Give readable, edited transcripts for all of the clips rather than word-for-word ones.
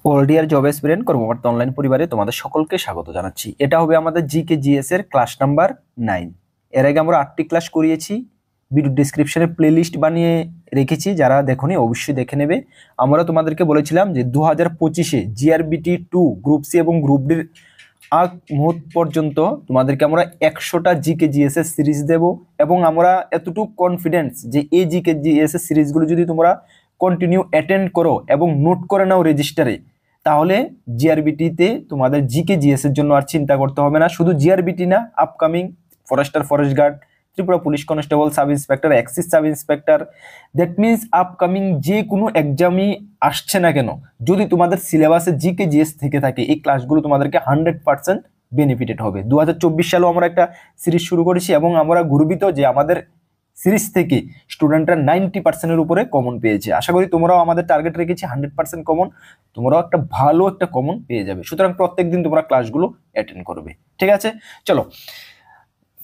All deer job এসপিরেন্ট কর্মকর্তা online পরিবারে তোমাদের সকলকে স্বাগত জানাচ্ছি। এটা হবে আমাদের জিকে জিএস এর ক্লাস নাম্বার 9। এর আগে আমরা 8টি ক্লাস করিয়েছি। ভিডিও ডিসক্রিপশনে প্লেলিস্ট বানিয়ে রেখেছি, যারা দেখোনি অবশ্যই দেখে নেবে। আমরা তোমাদেরকে বলেছিলাম যে 2025-এ জিআরবিটি 2 গ্রুপ সি এবং গ্রুপ ডির আগ মুহূর্ত পর্যন্ত তোমাদেরকে আমরা 100টা জিকে জিএস এর সিরিজ দেব, এবং আমরা এতটুকু কনফিডেন্স যে এই জিকে জিএস এর সিরিজগুলো যদি তোমরা কন্টিনিউ অ্যাটেন্ড করো এবং নোট করে নাও রেজিস্টারে, তাহলে জিআরবিটিতে তোমাদের জিকে জিএস এর জন্য আর চিন্তা করতে হবে না। শুধু জিআরবিটি না, upcoming forester, forest guard, Tripura police constable, sub inspector, excise sub inspector, that means upcoming যে কোনো এক্সামই আসছে না কেন, যদি তোমাদের সিলেবাসে জিকে জিএস থেকে থাকে, এই ক্লাসগুলো তোমাদেরকে 100% বেনিফিটেড হবে। 2024 সালেও আমরা একটা সিরিজ শুরু করেছি এবং আমরা গর্বিত যে আমাদের সিরিজ থেকে স্টুডেন্টরা 90%-এর উপরে কমন পেয়েছে। আশা করি তোমরাও আমাদের টার্গেট রেখেছি 100% কমন, তোমরাও একটা ভালো একটা কমন পেয়ে যাবে। সুতরাং প্রত্যেকদিন তোমরা ক্লাসগুলো অ্যাটেন্ড করবে, ঠিক আছে? চলো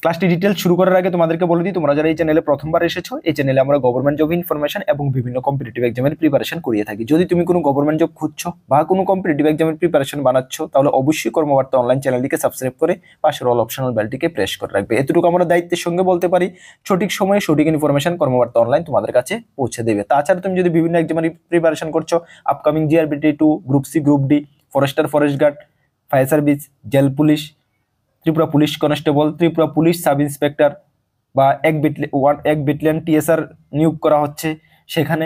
ক্লাসটি ডিটেল শুরু করার আগে তোমাদেরকে বলে দিই, তোমরা যারা এই চ্যানেলে প্রথমবার এসেছো, এই চ্যানেলে আমরা গভর্নমেন্ট জব ইনফরমেশন এবং বিভিন্ন কম্পিটিটিভ এক্সামের প্রিপারেশন করিয়ে থাকি। যদি তুমি কোনো গভর্নমেন্ট জব খুঁজছো বা কোনো কম্পিটিটিভ এক্সামের প্রিপারেশন বানাচ্ছো, তাহলে অবশ্যই কর্মবার্তা অনলাইন চ্যানেলটিকে সাবস্ক্রাইব করে পাশের অল অপশনাল বেলটিকে প্রেস করে রাখবে। এতটুকু আমরা দায়িত্বের সঙ্গে বলতে পারি, সঠিক সময়ে সঠিক ইনফরমেশন কর্মবার্তা অনলাইন তোমাদের কাছে পৌঁছে দেবে। তাছাড়া তুমি যদি বিভিন্ন এক্সামের প্রিপারেশন করছো, upcoming JRBT 2, group C, group D, forester, forest guard, fire service, jail police, Tripura police constable, Tripura police sub inspector বা এক ব্যাটালিয়ন টিএসআর নিয়োগ করা হচ্ছে, সেখানে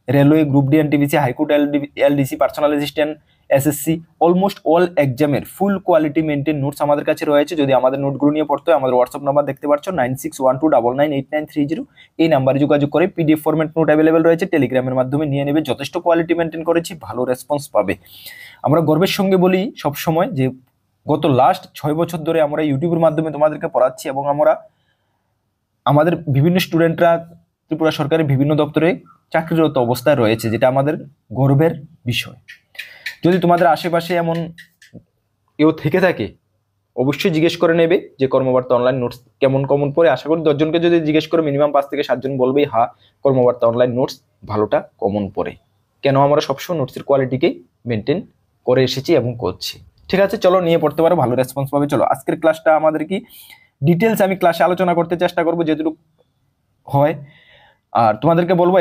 railway, group D NTPC, high court LDC, personal assistant, SSC, almost all এক্সামের full quality maintain notes আমাদের কাছে রয়েছে। যদি আমাদের নোটগুলো নিয়ে পড়তে হয়, আমাদের হোয়াটসঅ্যাপ নাম্বার দেখতে পাচ্ছ 9612998930, এই নাম্বারে যোগাযোগ করে পিডিএফ ফরম্যাট নোট অ্যাভেলেবেল রয়েছে, টেলিগ্রামের মাধ্যমে নিয়ে নেবে। যথেষ্ট কোয়ালিটি মেনটেন করেছি, ভালো রেসপন্স পাবে। আমরা গর্বের সঙ্গে বলি সবসময় যে গত লাস্ট 6 বছর ধরে আমরা ইউটিউবের মাধ্যমে তোমাদেরকে পড়াচ্ছি, এবং আমরা আমাদের বিভিন্ন স্টুডেন্টরা ত্রিপুরা সরকারের বিভিন্ন দপ্তরে চাকরিরত অবস্থায় রয়েছে, যেটা আমাদের গর্বের বিষয়। যদি তোমাদের আশেপাশে এমন কেউ থেকে থাকে, অবশ্যই জিজ্ঞেস করে নেবে যে কর্মবার্তা অনলাইন নোটস কেমন কমন পড়ে। আশা করি 10 জনকে যদি জিজ্ঞেস করে মিনিমাম 5 থেকে 7 জন বলবেই হ্যাঁ, কর্মবার্তা অনলাইন নোটস ভালোটা কমন পড়ে। কেন? আমরা সবসময় নোটসের কোয়ালিটিকেই মেনটেন করে এসেছি এবং করছি। ঠিক আছে, চলো নিয়ে পড়তে পারো, ভালো রেসপন্স পাবে। চলো আজকের ক্লাসটা আমাদের কি ডিটেলস আমি ক্লাসে আলোচনা করতে চেষ্টা করবো যেটুকু হয়। আর তোমাদেরকে বলবো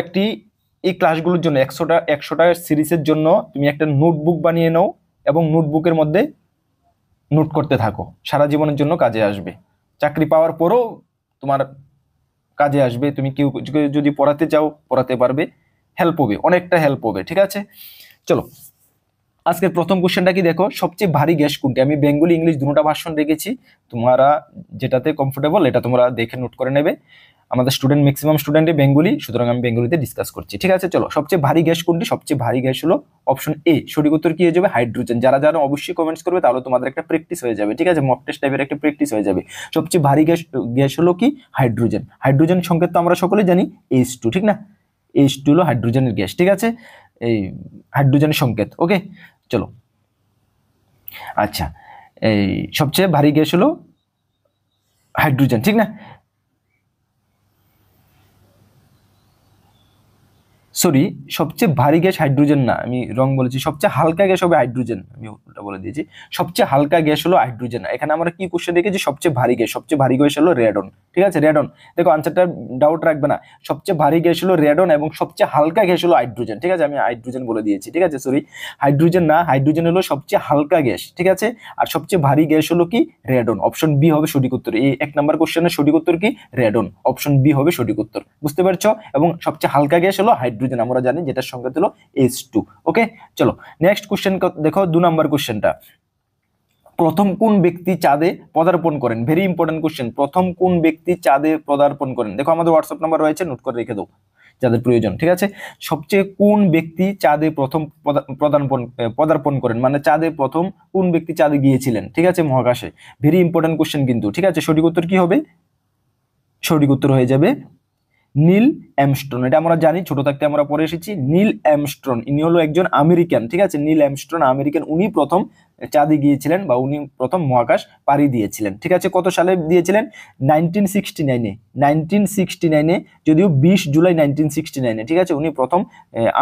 এই ক্লাসগুলোর জন্য 100টা সিরিজের জন্য তুমি একটা নোটবুক বানিয়ে নাও এবং নোটবুকের মধ্যে নোট করতে থাকো। সারা জীবনের জন্য কাজে আসবে, চাকরি পাওয়ার পরও তোমার কাজে আসবে। তুমি কেউ যদি পড়াতে চাও পড়াতে পারবে, হেল্প হবে, অনেকটা হেল্প হবে। ঠিক আছে, চলো আজকের প্রথম কোশ্চেনটা কি দেখো, সবচেয়ে ভারী গ্যাস কোনটি? আমি বেঙ্গলি ইংলিশ দুটোটা ভার্সন রেখেছি, তোমরা যেটাতে কমফোর্টেবল এটা তোমরা দেখে নোট করে নেবে। আমাদের স্টুডেন্ট ম্যাক্সিমাম স্টুডেন্টই বেঙ্গলি, সুতরাং আমি বেঙ্গলিতে ডিসকাস করছি। ঠিক আছে, চলো সবচেয়ে ভারী গ্যাস কোনটি? সবচেয়ে ভারী গ্যাস হলো অপশন এ। সঠিক উত্তর কি হয়ে যাবে? হাইড্রোজেন। যারা যারা অবশ্যই কমেন্টস করবে, তাহলে তোমাদের একটা প্র্যাকটিস হয়ে যাবে। ঠিক আছে, মক টেস্ট টাইপের একটা প্র্যাকটিস হয়ে যাবে। সবচেয়ে ভারী গ্যাস হলো কি? হাইড্রোজেন। হাইড্রোজেন সংকেত তো আমরা সকলে জানি H2, ঠিক না? H2 হলো হাইড্রোজেনের গ্যাস। ঠিক আছে, এই হাইড্রোজেনের সংকেত। ওকে, চলো আচ্ছা, এই সবচেয়ে ভারী গ্যাস হলো হাইড্রোজেন, ঠিক না? সরি, সবচেয়ে ভারী গ্যাস হাইড্রোজেন না, আমি রং বলেছি। সবচেয়ে হালকা গ্যাস হবে হাইড্রোজেন, আমি ওটা বলে দিয়েছি। সবচেয়ে হালকা গ্যাস হলো হাইড্রোজেন। এখানে আমরা কি কোশ্চেন রেখেছি? সবচেয়ে ভারী গ্যাস। সবচেয়ে ভারী গ্যাস হলো রেডন। ঠিক আছে, রেডন। দেখো আনসারটা ডাউট রাখবে না, সবচেয়ে ভারী গ্যাস হলো রেডন এবং সবচেয়ে হালকা গ্যাস হলো হাইড্রোজেন। ঠিক আছে, আমি হাইড্রোজেন বলে দিয়েছি। ঠিক আছে, সরি, হাইড্রোজেন না, হাইড্রোজেন হলো সবচেয়ে হালকা গ্যাস। ঠিক আছে, আর সবচেয়ে ভারী গ্যাস হলো কি? রেডন। অপশন বি হবে সঠিক উত্তর। এই 1 নম্বর কোশ্চেনের সঠিক উত্তর কি? রেডন। অপশন বি হবে সঠিক উত্তর। বুঝতে পারছো? এবং সবচেয়ে হালকা গ্যাস হলো হাইড্রোজেন, আমরা জানি, যেটা সংকেত হলো H2। ওকে, চলো নেক্সট কোশ্চেন দেখো, 2 নম্বর কোশ্চেনটা। প্রথম কোন ব্যক্তি চাঁদে পদার্পণ করেন? Very important question. প্রথম কোন ব্যক্তি চাঁদে পদার্পণ করেন? দেখো আমাদের হোয়াটসঅ্যাপ নাম্বার রয়েছে, নোট করে রেখে দাও যাদের প্রয়োজন। ঠিক আছে, সবচেয়ে কোন ব্যক্তি চাঁদে প্রথম পদার্পণ করেন, মানে চাঁদে প্রথম কোন ব্যক্তি চাঁদে গিয়েছিলেন? ঠিক আছে, মহাকাশে। ভেরি ইম্পর্টেন্ট কোশ্চেন কিন্তু। ঠিক আছে, সঠিক উত্তর কি হবে? সঠিক উত্তর হয়ে যাবে নীল আর্মস্ট্রং, এটা আমরা জানি, ছোট থাকতে আমরা পড়ে এসেছি। নীল আর্মস্ট্রং ইনি হলো একজন আমেরিকান, ঠিক আছে, নীল আর্মস্ট্রং আমেরিকান, উনি প্রথম চাঁদে গিয়েছিলেন বা উনি প্রথম মহাকাশ পাড়ি দিয়েছিলেন, ঠিক আছে। কত সালে দিয়েছিলেন? 1969-এ, 1969-এ, যদিও 20 জুলাই 1969-এ, ঠিক আছে। উনি প্রথম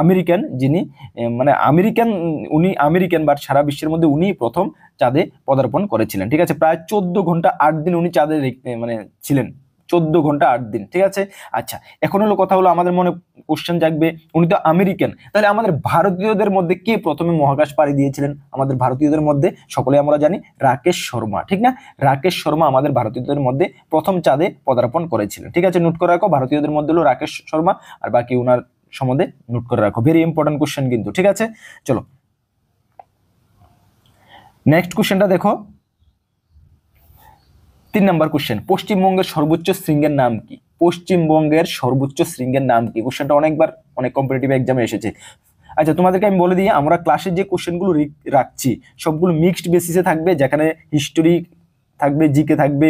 আমেরিকান যিনি মানে আমেরিকান, উনি আমেরিকান বাট সারা বিশ্বের মধ্যে উনি প্রথম চাঁদে পদার্পণ করেছিলেন, ঠিক আছে। প্রায় 14 ঘন্টা 8 দিন উনি চাঁদে মানে ছিলেন, 14 ঘন্টা 8 দিন, ঠিক আছে। আচ্ছা, এখন হলো কথা হলো আমাদের মনে কোশ্চেন জাগবে, উনি তো আমেরিকান, তাহলে আমাদের ভারতীয়দের মধ্যে কে প্রথমে মহাকাশ পাড়ি দিয়েছিলেন? আমাদের ভারতীয়দের মধ্যে সকলে আমরা জানি রাকেশ শর্মা, ঠিক না? রাকেশ শর্মা আমাদের ভারতীয়দের মধ্যে প্রথম চাঁদে পদার্পণ করেছিলেন, ঠিক আছে। নোট করে রাখো, ভারতীয়দের মধ্যে হলো রাকেশ শর্মা, আর বাকি ওনার সম্বন্ধে নোট করে রাখো, ভেরি ইম্পর্টেন্ট কোশ্চেন কিন্তু, ঠিক আছে। চলো নেক্সট কোশ্চেনটা দেখো, 3 নম্বর কোশ্চেন, পশ্চিমবঙ্গের সর্বোচ্চ শৃঙ্গের নাম কি? পশ্চিমবঙ্গের সর্বোচ্চ শৃঙ্গের নাম কি? কোশ্চেনটা অনেকবার অনেক কম্পিটিটিভ এক্সামে এসেছে। আচ্ছা, তোমাদেরকে আমি বলে দিই, আমরা ক্লাসের যে কোশ্চেনগুলো রাখছি সবগুলো মিক্সড বেসিসে থাকবে, যেখানে হিস্টোরি থাকবে, জিকে থাকবে,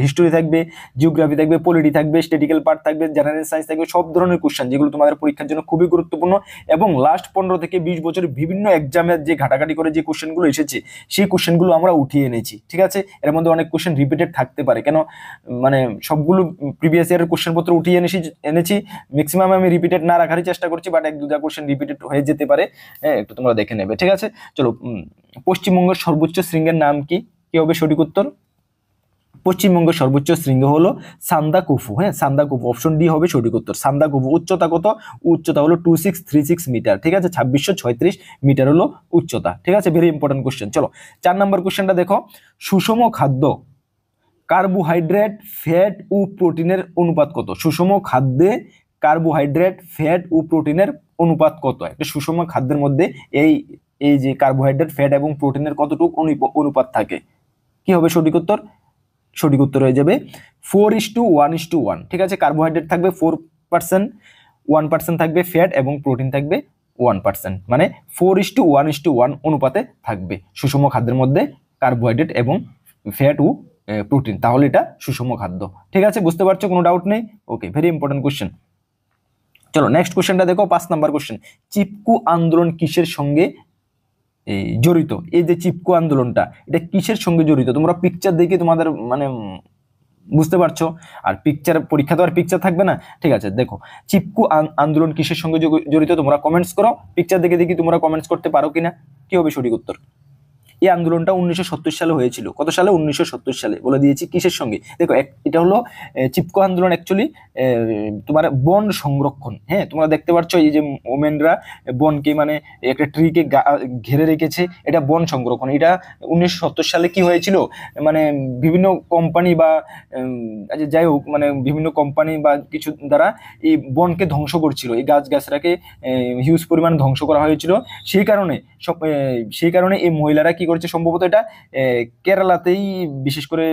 হিস্টোরি থাকবে, জিওগ্রাফি থাকবে, পলিটি থাকবে, স্ট্যাটিক্যাল পার্ট থাকবে, জেনারেল সায়েন্স থাকবে, সব ধরনের কোশ্চেন যেগুলো তোমাদের পরীক্ষার জন্য খুবই গুরুত্বপূর্ণ, এবং লাস্ট 15 থেকে 20 বছরের বিভিন্ন এক্সামের যে ঘাটাঘাটি করে যে কোশ্চেনগুলো এসেছে সেই কোশ্চেনগুলো আমরা উঠিয়ে এনেছি, ঠিক আছে। এর মধ্যে অনেক কোশ্চেন রিপিটেড থাকতে পারে, কেন মানে সবগুলো প্রিভিয়াস ইয়ারের কোশ্চেন পত্র উঠিয়ে এনেছি, ম্যাক্সিমাম আমি রিপিটেড না রাখারই চেষ্টা করছি, বাট 1-2টা কোশ্চেন রিপিটেড হয়ে যেতে পারে, একটু তোমরা দেখে নেবে, ঠিক আছে। চলো, পশ্চিমবঙ্গের সর্বোচ্চ শৃঙ্গের নাম কি? কি হবে সঠিক উত্তর? পশ্চিমবঙ্গের সর্বোচ্চ শৃঙ্গ হলো সান্দাকুফু, হ্যাঁ, সান্দাকুফু, অপশন ডি হবে সঠিক উত্তর। সান্দাকুফু উচ্চতা কত? উচ্চতা হলো 2636 মিটার, ঠিক আছে, 2636 মিটার হলো উচ্চতা, ঠিক আছে। Very important question. চলো 4 নম্বর কোশ্চেনটা দেখো, সুষম খাদ্য কার্বোহাইড্রেট, ফ্যাট ও প্রোটিনের অনুপাত কত? সুষম খাদ্যে কার্বোহাইড্রেট, ফ্যাট ও প্রোটিনের অনুপাত কত? একটা সুষম খাদ্যের মধ্যে এই এই যে কার্বোহাইড্রেট, ফ্যাট এবং প্রোটিনের কতটুকু অনুপাত থাকে? কি হবে সঠিক উত্তর? সঠিক উত্তর হয়ে যাবে 4:1:1, ঠিক আছে। কার্বোহাইড্রেট থাকবে 4%, 1% থাকবে ফ্যাট, এবং প্রোটিন থাকবে 1%, মানে 4:1:1 অনুপাতে থাকবে সুষম খাদ্যের মধ্যে কার্বোহাইড্রেট এবং ফ্যাট ও প্রোটিন, তাহলে এটা সুষম খাদ্য, ঠিক আছে। বুঝতে পারছো? কোনো ডাউট নেই? ওকে, ভেরি ইম্পর্টেন্ট কোশ্চেন। চলো নেক্সট কোশ্চেনটা দেখো, 5 নাম্বার কোশ্চেন, চিপকু আন্দোলন কিসের সঙ্গে জড়িত? এই যে চিপকো আন্দোলনটা, এটা কিসের সঙ্গে জড়িত? তোমরা পিকচার দেখে তোমাদের মানে বুঝতে পারছো, আর পিকচার পরীক্ষা তো আর পিকচার থাকবে না, ঠিক আছে। দেখো চিপকো আন্দোলন কিসের সঙ্গে জড়িত, তোমরা কমেন্টস করো, পিকচার দেখে দেখি তোমরা কমেন্টস করতে পারো কিনা। কি হবে সঠিক উত্তর? এই আন্দোলনটা 1970 সালে হয়েছিল। কত সালে? 1970 সালে। বলে দিয়েছি কিসের সঙ্গে। দেখো এটা হলো চিপকো আন্দোলন, অ্যাকচুয়ালি তোমার বন সংরক্ষণ, হ্যাঁ, তোমরা দেখতে পাচ্ছ এই যে ওমেনরা বনকে মানে একটা ট্রিকে ঘিরে রেখেছে, এটা বন সংরক্ষণ। এটা 1970 সালে কি হয়েছিল, মানে বিভিন্ন কোম্পানি বা যাই হোক, মানে বিভিন্ন কোম্পানি বা কিছু দ্বারা এই বনকে ধ্বংস করছিল, এই গাছগাছরাকে হিউজ পরিমাণ ধ্বংস করা হয়েছিল। সেই কারণে এই মহিলারা কি করেছে, সম্ভবত এটা কেরালাতেই বিশেষ করে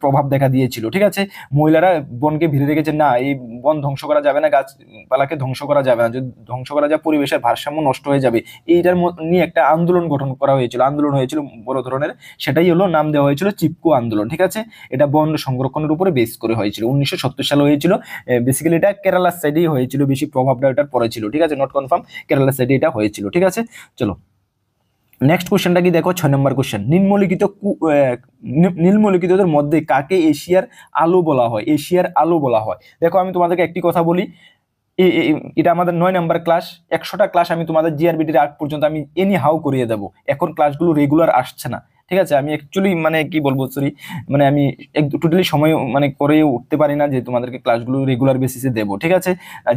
প্রভাব দেখা দিয়েছিল, ঠিক আছে। মহিলারা বনকে ঘিরে রেখেছে, না এই বন ধ্বংস করা যাবে না, গাছপালাকে ধ্বংস করা যাবে না, যদি ধ্বংস করা যায় পরিবেশের ভারসাম্য নষ্ট হয়ে যাবে। এইটার নিয়ে একটা আন্দোলন গঠন করা হয়েছিল, আন্দোলন হয়েছিল বড় ধরনের, সেটাই হলো নাম দেওয়া হয়েছিল চিপকো আন্দোলন, ঠিক আছে। এটা বন সংরক্ষণের উপরে বেস করে হয়েছিল, 1970 সালে হয়েছিল। বেসিক্যালি এটা কেরালার সাইডেই হয়েছিল, বেশি প্রভাবটা এটার পড়েছিল, ঠিক আছে, নট কনফার্ম, কেরালার সাইডে এটা হয়েছিল, ঠিক আছে। চলো নেক্সট কোশ্চেনটা কি দেখো, 6 নম্বর কোশ্চেন, নিম্নলিখিতদের মধ্যে কাকে এশিয়ার আলো বলা হয়? এশিয়ার আলো বলা হয়। দেখো আমি তোমাদেরকে একটি কথা বলি, এটা আমাদের 9 নাম্বার ক্লাস, 100টা ক্লাস আমি তোমাদের জিআরবিটির আগ পর্যন্ত আমি এনি হাউ করিয়ে দেবো। এখন ক্লাসগুলো রেগুলার আসছে না, ঠিক আছে। আমি অ্যাকচুয়ালি মানে কি বলবো, সরি, মানে আমি টোটালি সময় মানে করে উঠতে পারি না যে তোমাদেরকে ক্লাসগুলো রেগুলার বেসিসে দেবো, ঠিক আছে।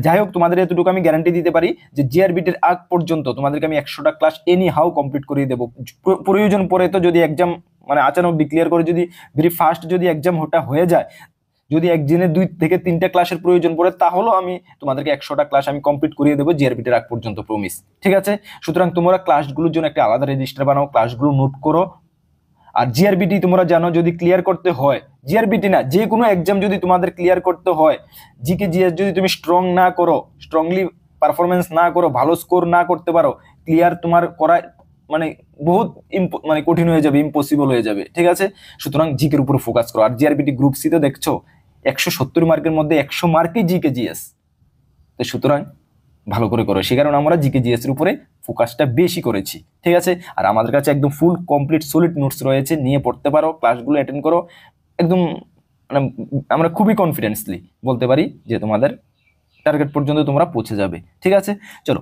যাই হোক, তোমাদের এতটুকু আমি গ্যারান্টি দিতে পারি যে জিআরবিটির আগ পর্যন্ত তোমাদেরকে আমি 100টা ক্লাস এনি হাউ কমপ্লিট করিয়ে দেবো। প্রয়োজন পড়ে তো যদি এক্সাম মানে আচানক ডিক্লেয়ার করে যদি ভেরি ফাস্ট যদি এক্সাম ওটা হয়ে যায়, যদি একদিনে 2 থেকে 3টা ক্লাসের প্রয়োজন পড়ে, তাহলেও আমি তোমাদেরকে 100টা ক্লাস আমি কমপ্লিট করিয়ে দেবো জিআরবিটির আগ পর্যন্ত, প্রমিস, ঠিক আছে। সুতরাং তোমরা ক্লাসগুলোর জন্য একটা আলাদা রেজিস্টার বানাও, ক্লাসগুলো নোট করো। আর জিআরবিটি তোমরা জানো, যদি ক্লিয়ার করতে হয়, জিআরবিটি না যে কোনো এক্সাম যদি তোমাদের ক্লিয়ার করতে হয়, জিকে জিএস যদি তুমি স্ট্রং না করো, স্ট্রংলি পারফরমেন্স না করো, ভালো স্কোর না করতে পারো, ক্লিয়ার তোমার করা মানে বহুত মানে কঠিন হয়ে যাবে, ইম্পসিবল হয়ে যাবে, ঠিক আছে। সুতরাং জিকের উপর ফোকাস করো। আর জিআরবিটি গ্রুপ সি তো দেখছো 170 মার্কের মধ্যে 100 মার্কই জিকে জিএস, তো সুতরাং ভালো করে করো, সে কারণে আমরা জিকে জিএস এর উপরে ফোকাসটা বেশি করেছি, ঠিক আছে। আর আমাদের কাছে একদম ফুল কমপ্লিট সলিড নোটস রয়েছে, নিয়ে পড়তে পারো, ক্লাসগুলো অ্যাটেন্ড করো, একদম মানে আমরা খুবই কনফিডেন্সলি বলতে পারি যে তোমাদের টার্গেট পর্যন্ত তোমরা পৌঁছে যাবে, ঠিক আছে। চলো,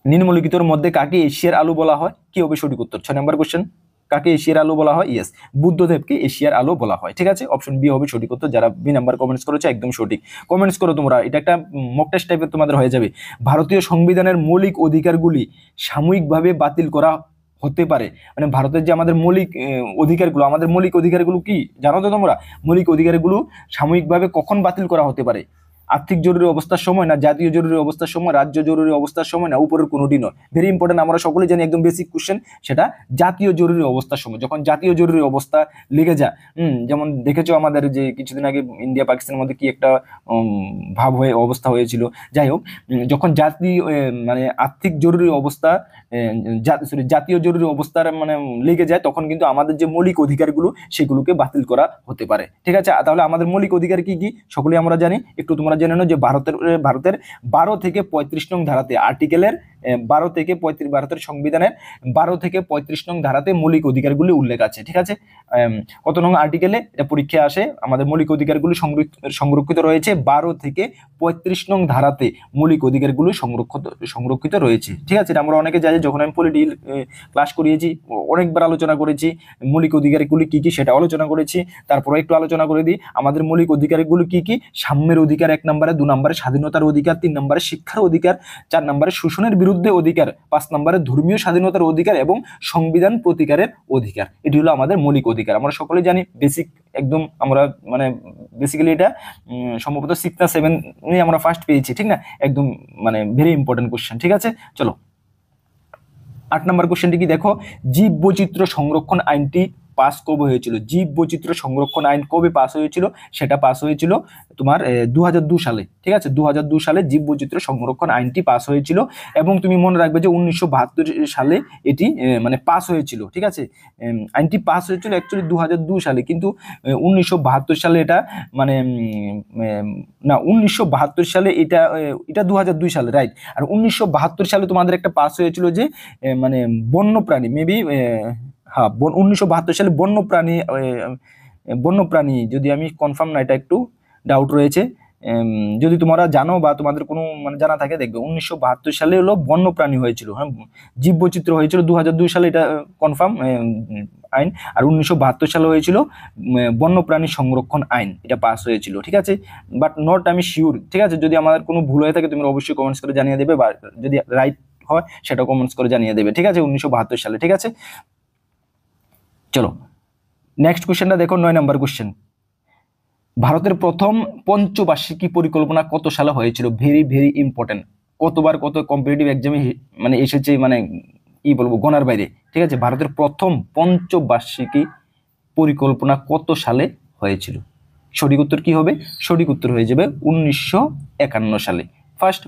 নিম্নলিখিতর মধ্যে কাকে এশিয়ার আলো বলা হয়? কি হবে সঠিক উত্তর? 6 নম্বর কোশ্চেন, কাকে এশিয়ার আলো বলা হয়? ইয়েস, বুদ্ধদেবকে এশিয়ার আলো বলা হয়, ঠিক আছে। অপশন বি হবে সঠিক উত্তর। যারা বি নাম্বার কমেন্টস করেছে একদম সঠিক কমেন্টস করো তোমরা, এটা একটা মক টেস্ট টাইপের তোমাদের হয়ে যাবে। ভারতীয় সংবিধানের মৌলিক অধিকারগুলি সাময়িকভাবে বাতিল করা হতে পারে, মানে ভারতের যে আমাদের মৌলিক অধিকারগুলো, আমাদের মৌলিক অধিকারগুলো কি জানো তো তোমরা? মৌলিক অধিকারগুলো সাময়িকভাবে কখন বাতিল করা হতে পারে? আর্থিক জরুরি অবস্থার সময়, না জাতীয় জরুরি অবস্থার সময়, রাজ্য জরুরি অবস্থার সময়, না উপরের কোনোটি নয়? ভেরি ইম্পর্টেন্ট, আমরা সকলে জানি, একদম বেসিক কোশ্চেন, সেটা জাতীয় জরুরি অবস্থার সময়। যখন জাতীয় জরুরি অবস্থা লেগে যায়, যেমন দেখেছো আমাদের যে কিছুদিন আগে ইন্ডিয়া পাকিস্তানের মধ্যে কি একটা ভাব হয়ে অবস্থা হয়েছিল, যাই হোক, যখন জাতীয় মানে আর্থিক জরুরি অবস্থা, জাতীয় জরুরি অবস্থার মানে লেগে যায়, তখন কিন্তু আমাদের যে মৌলিক অধিকারগুলো সেগুলোকে বাতিল করা হতে পারে, ঠিক আছে। তাহলে আমাদের মৌলিক অধিকার কি কি সকলেই আমরা জানি, একটু তোমরা জেনে নাও যে ভারতের 12 থেকে 35 নং ধারাতে, আর্টিকেলের 12 থেকে 35, ভারতের সংবিধানের 12 থেকে 35 নং ধারাতে মৌলিক অধিকারগুলি উল্লেখ আছে, ঠিক আছে। কত নং আর্টিকেলে এটা পরীক্ষা আসে, আমাদের মৌলিক অধিকারগুলি সংরক্ষিত রয়েছে 12 থেকে 35 নং ধারাতে মৌলিক অধিকারগুলি সংরক্ষিত রয়েছে, ঠিক আছে। এটা আমরা অনেকে জানি, যখন আমি পলিটিক্যাল ক্লাস করিয়েছি অনেকবার আলোচনা করেছি, মৌলিক অধিকারগুলি কি কি সেটা আলোচনা করেছি। তারপরে একটু আলোচনা করে দিই, আমাদের মৌলিক অধিকারগুলো কি কি: সাম্যের অধিকার 1 নম্বরে, 2 নম্বরে স্বাধীনতার অধিকার, 3 নম্বরে শিক্ষার অধিকার, 4 নম্বরে শোষণের বিরুদ্ধে অধিকার, 5 নম্বরে ধর্মীয় স্বাধীনতার অধিকার এবং সংবিধান প্রতিকারের অধিকার। এটি হলো আমাদের মৌলিক অধিকার। আমরা সকলে জানি, বেসিক একদম আমরা মানে বেসিক্যালি এটা সম্ভবত 6 না 7 নিয়ে আমরা ফার্স্ট পেয়েছি, ঠিক না? একদম মানে ভেরি ইম্পর্টেন্ট কোশ্চেন, ঠিক আছে। চলো 8 নম্বর কোশ্চেনটি কি দেখো, জীব বৈচিত্র্য সংরক্ষণ আইনটি পাস কবে হয়েছিল? জীব বৈচিত্র্য সংরক্ষণ আইন কবে পাস হয়েছিল? সেটা পাস হয়েছিল তোমার 2002 সালে, ঠিক আছে। 2002 সালে জীব বৈচিত্র্য সংরক্ষণ আইনটি পাস হয়েছিল, এবং তুমি মনে রাখবে যে 1972 সালে এটি মানে পাস হয়েছিল, ঠিক আছে। আইনটি পাস হয়েছিল অ্যাকচুয়ালি 2002 সালে, কিন্তু 1972 সালে এটা মানে না 1972 সালে এটা 2002 সালে, রাইট। আর 1972 সালে তোমাদের একটা পাস হয়েছিল যে মানে বন্যপ্রাণী, মেবি হ্যাঁ 1972 সালে বন্যপ্রাণী, যদি আমি কনফার্ম না, এটা একটু ডাউট রয়েছে, যদি তোমরা জানো বা তোমাদের কোনো মানে জানা থাকে দেখবে, 1972 সালে হলো বন্যপ্রাণী হয়েছিল, হ্যাঁ। জীব বৈচিত্র্য হয়েছিল 2002 সালে, এটা কনফার্ম আইন। আর 1972 সালে হয়েছিল বন্যপ্রাণী সংরক্ষণ আইন, এটা পাস হয়েছিল, ঠিক আছে। বাট নট আমি শিওর, ঠিক আছে। যদি আমার কোনো ভুল হয়ে থাকে তুমি অবশ্যই কমেন্টস করে জানিয়ে দেবে, বা যদি রাইট হয় সেটাও কমেন্টস করে জানিয়ে দেবে, ঠিক আছে। 1972 সালে, ঠিক আছে। চলো নেক্সট কোশ্চেনটা দেখো, 9 নম্বর কোশ্চেন। ভারতের প্রথম পঞ্চবার্ষিকী পরিকল্পনা কত সালে হয়েছিল? ভেরি ভেরি ইম্পর্টেন্ট, কতবার কত কম্পিটিটিভ এক্সামে মানে এসেছে, মানে কি বলবো, গোনার বাইরে, ঠিক আছে। ভারতের প্রথম পঞ্চবার্ষিকী পরিকল্পনা কত সালে হয়েছিল? সঠিক উত্তর কি হবে? সঠিক উত্তর হয়ে যাবে 1951 সালে ফার্স্ট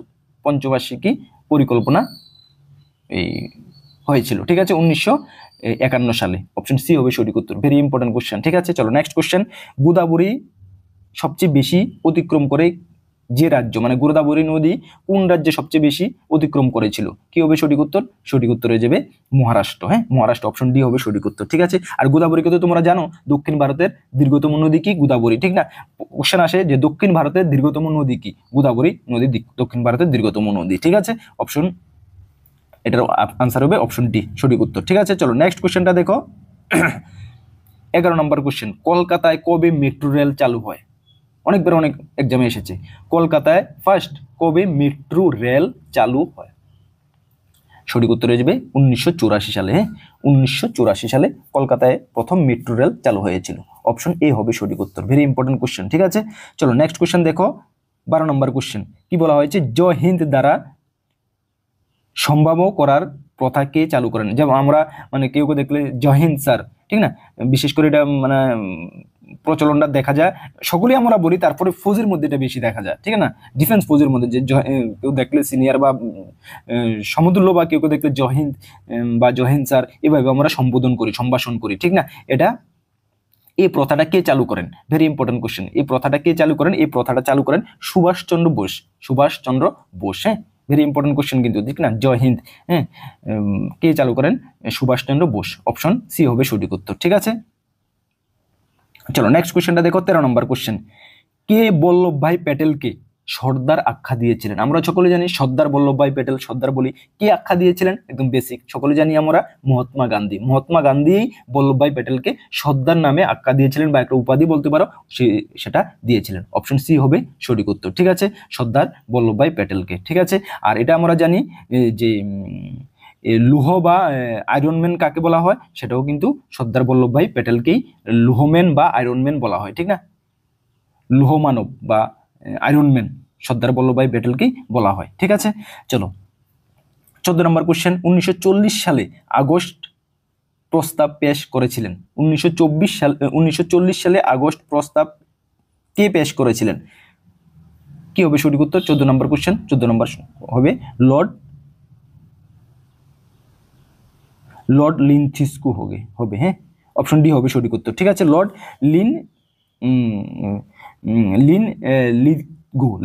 পঞ্চবার্ষিকী পরিকল্পনা হয়েছিল, ঠিক আছে, 1951 সালে। অপশন সি হবে সঠিক উত্তর। ভেরি ইম্পর্টেন্ট কোশ্চেন, ঠিক আছে। চলো নেক্সট কোশ্চেন। গোদাবরী সবচেয়ে বেশি অতিক্রম করে যে রাজ্য, মানে গোদাবরী নদী কোন রাজ্যে সবচেয়ে বেশি অতিক্রম করেছিল? কি হবে সঠিক উত্তর? সঠিক উত্তর হয়ে যাবে মহারাষ্ট্র, হ্যাঁ, মহারাষ্ট্র। অপশন ডি হবে সঠিক উত্তর, ঠিক আছে। আর গোদাবরীকে তো তোমরা জানো, দক্ষিণ ভারতের দীর্ঘতম নদী কি? গোদাবরী, ঠিক না? কোশ্চেন আসে যে দক্ষিণ ভারতের দীর্ঘতম নদী কি? গোদাবরী নদী দক্ষিণ ভারতের দীর্ঘতম নদী, ঠিক আছে। অপশন, এটার আনসার হবে অপশন ডি, সঠিক উত্তর, ঠিক আছে। চলো নেক্সট কোশ্চেনটা দেখো, 11 নম্বর কোশ্চেন। কলকাতায় কবে মেট্রো রেল চালু হয়? অনেকবার অনেক এক্সামে এসেছে। কলকাতায় ফার্স্ট কবে মেট্রো রেল চালু হয়? সঠিক উত্তর হয়ে যাবে 1984 সালে, হ্যাঁ, 1984 সালে কলকাতায় প্রথম মেট্রো রেল চালু হয়েছিল। অপশন এ হবে সঠিক উত্তর। ভেরি ইম্পর্টেন্ট কোশ্চেন, ঠিক আছে। চলো নেক্সট কোশ্চেন দেখো, 12 নম্বর কোশ্চেন। কি বলা হয়েছে? জয় হিন্দ দ্বারা সম্ভাব্য করার প্রথা কে চালু করেন? যেমন আমরা মানে কেউ দেখলে জয় হিন্দ স্যার, ঠিক না? বিশেষ করে এটা মানে প্রচলনটা দেখা যায়, সকলেই আমরা বলি, তারপরে ফৌজের মধ্যে এটা বেশি দেখা যায়, ঠিক না? ডিফেন্স ফৌজের মধ্যে যে কেউ দেখলে সিনিয়র বা সমতুল্য, বা কেউ দেখলে জয় হিন্দ বা জয় হিন্দ স্যার, এভাবে আমরা সম্বোধন করি, সম্ভাষণ করি, ঠিক না? এটা এই প্রথাটা কে চালু করেন? Very important question. এই প্রথাটা কে চালু করেন? এই প্রথাটা চালু করেন সুভাষচন্দ্র বোস। সুভাষচন্দ্র বোস, হ্যাঁ, ভেরি ইম্পর্টেন্ট কোশ্চেন কিন্তু, ঠিক না? জয় হিন্দ, হ্যাঁ। কে চালু করেন? সুভাষচন্দ্র বোস। অপশন সি হবে সঠিক উত্তর, ঠিক আছে। চলো নেক্সট কোশ্চেনটা দেখো, 13 নম্বর কোশ্চেন। কে বল্লভভাই প্যাটেলকে সর্দার আখ্যা দিয়েছিলেন? আমরা সকলে জানি সর্দার বল্লভভাই প্যাটেল, সর্দার বলি। কে আখ্যা দিয়েছিলেন? একদম বেসিক, সকলে জানি আমরা, মহাত্মা গান্ধী। মহাত্মা গান্ধী বল্লভভাই প্যাটেলকে সর্দার নামে আখ্যা দিয়েছিলেন, বা একটা উপাধি বলতে পারো, সেটা দিয়েছিলেন। অপশন সি হবে সঠিক উত্তর, ঠিক আছে, সর্দার বল্লভভাই প্যাটেলকে, ঠিক আছে। আর এটা আমরা জানি যে লৌহ বা আয়রনম্যান কাকে বলা হয়, সেটাও কিন্তু সর্দার বল্লভভাই প্যাটেলকেই লৌহম্যান বা আয়রনম্যান বলা হয়, ঠিক না? লৌহ মানব বা আয়রনম্যান সর্দার বল্লভভাই প্যাটেলকেই বলা হয়, ঠিক আছে। চলো 14 নম্বর কোশ্চেন। 1940 সালে আগস্ট প্রস্তাব পেশ করেছিলেন। 1940 সালে আগস্ট প্রস্তাব কে পেশ করেছিলেন? কি হবে সঠিক উত্তর? 14 নম্বর কোশ্চেন, 14 নম্বর হবে লর্ড লিনথিস্কু হবে, হ্যাঁ, অপশন ডি হবে সঠিক উত্তর, ঠিক আছে। লর্ড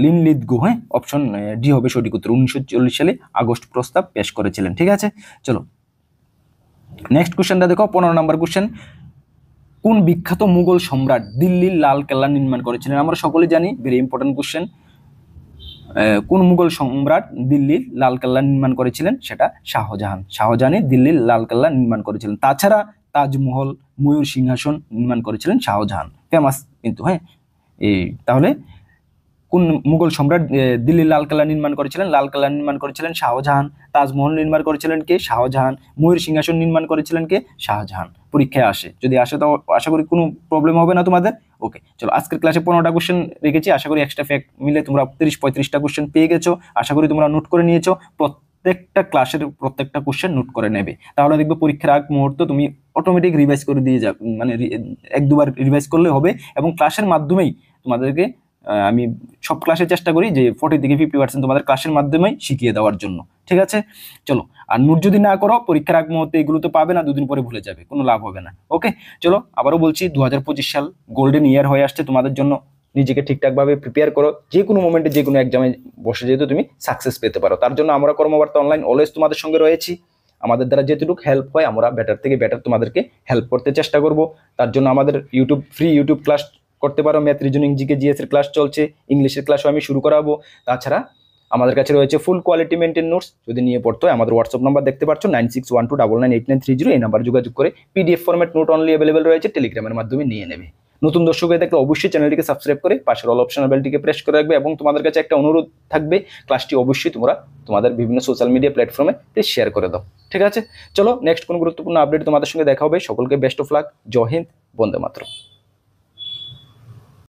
লিনলিথগো, হ্যাঁ, অপশন ডি হবে সঠিক উত্তর। 1940 সালে আগস্ট প্রস্তাব পেশ করেছিলেন, ঠিক আছে। চলো নেক্সট কোশ্চেনটা দেখো, 15 নম্বর কোশ্চেন। কোন বিখ্যাত মুঘল সম্রাট দিল্লির লাল কেল্লা নির্মাণ করেছিলেন? আমরা সকলে জানি, ভেরি ইম্পর্টেন্ট কোশ্চেন। কোন মুঘল সম্রাট দিল্লির লাল কেল্লা নির্মাণ করেছিলেন? সেটা শাহজাহান। শাহজাহানই দিল্লির লাল কেল্লা নির্মাণ করেছিলেন। তাছাড়া তাজমহল, ময়ূর সিংহাসন নির্মাণ করেছিলেন শাহজাহান, ফেমাস কিন্তু, হ্যাঁ। তাহলে কোন মুঘল সম্রাট দিল্লির লাল কেল্লা নির্মাণ করেছিলেন? লাল কেল্লা নির্মাণ করেছিলেন শাহজাহান। তাজমহল নির্মাণ করেছিলেন কে? শাহজাহান। ময়ূর সিংহাসন নির্মাণ করেছিলেন কে? শাহজাহান। পরীক্ষায় আসে, যদি আসে তো আশা করি কোনো প্রবলেম হবে না তোমাদের। ওকে, চলো আজকের ক্লাসে 15টা কোশ্চেন রেখেছি। আশা করি এক্সট্রা ফ্যাক্ট মিলে তোমরা 30-35টা কোশ্চেন পেয়ে গেছো। আশা করি তোমরা নোট করে নিয়েছো। প্রত্যেকটা ক্লাসের প্রত্যেকটা কোশ্চেন নোট করে নেবে, তাহলে দেখবে পরীক্ষার আগ মুহূর্তে তুমি অটোমেটিক রিভাইজ করে দিয়ে যাবে, মানে 1-2বার রিভাইজ করলে হবে। এবং ক্লাসের মাধ্যমেই তোমাদেরকে আমি সব ক্লাসে চেষ্টা করি যে 40-50% তোমাদের ক্লাসের মাধ্যমেই শিখিয়ে দেওয়ার জন্য, ঠিক আছে। চলো, আর নোট যদি না করো পরীক্ষার আগ মুহূর্তে এগুলো তো পাবে না, দুদিন পরে ভুলে যাবে, কোনো লাভ হবে না। ওকে, চলো আবারও বলছি, 2025 সাল গোল্ডেন ইয়ার হয়ে আসছে তোমাদের জন্য। নিজেকে ঠিকঠাকভাবে প্রিপেয়ার করো, যে কোনো মোমেন্টে যে কোনো এক্সামে বসে যেহেতু তুমি সাকসেস পেতে পারো। তার জন্য আমরা কর্মবার্তা অনলাইন অলওয়েজ তোমাদের সঙ্গে রয়েছি। আমাদের দ্বারা যেটুকু হেল্প হয় আমরা বেটার থেকে বেটার তোমাদেরকে হেল্প করতে চেষ্টা করব। তার জন্য আমাদের ফ্রি ইউটিউব ক্লাস করতে পারো। ম্যাথ, রিজনিং, জিকে, জিএস এর ক্লাস চলছে, ইংলিশের ক্লাসও আমি শুরু করাবো। তাছাড়া আমাদের কাছে রয়েছে ফুল কোয়ালিটি মেনটেন নোটস। যদি নিয়ে পড়তে হয় আমাদের হোয়াটসঅ্যাপ নাম্বার দেখতে পাচ্ছ 9612998930। এই নাম্বার যোগাযোগ করে PDF format note only available রয়েছে, টেলিগ্রামের মাধ্যমে নিয়ে নেবে। নতুন দর্শক হয়ে থাকলে অবশ্যই চ্যানেলটিকে সাবস্ক্রাইব করে পাশের অল অপশনাল বেলটিকে প্রেস করে রাখবে। এবং তোমাদের কাছে একটা অনুরোধ থাকবে, ক্লাসটি অবশ্যই তোমরা তোমাদের বিভিন্ন সোশ্যাল মিডিয়া প্ল্যাটফর্মে প্লিজ শেয়ার করে দাও, ঠিক আছে। চলো নেক্সট কোন গুরুত্বপূর্ণ আপডেট তোমাদের সঙ্গে দেখা হবে। সকলকে বেস্ট অফ লাক। জয় হিন্দ, বন্দে মাতরম।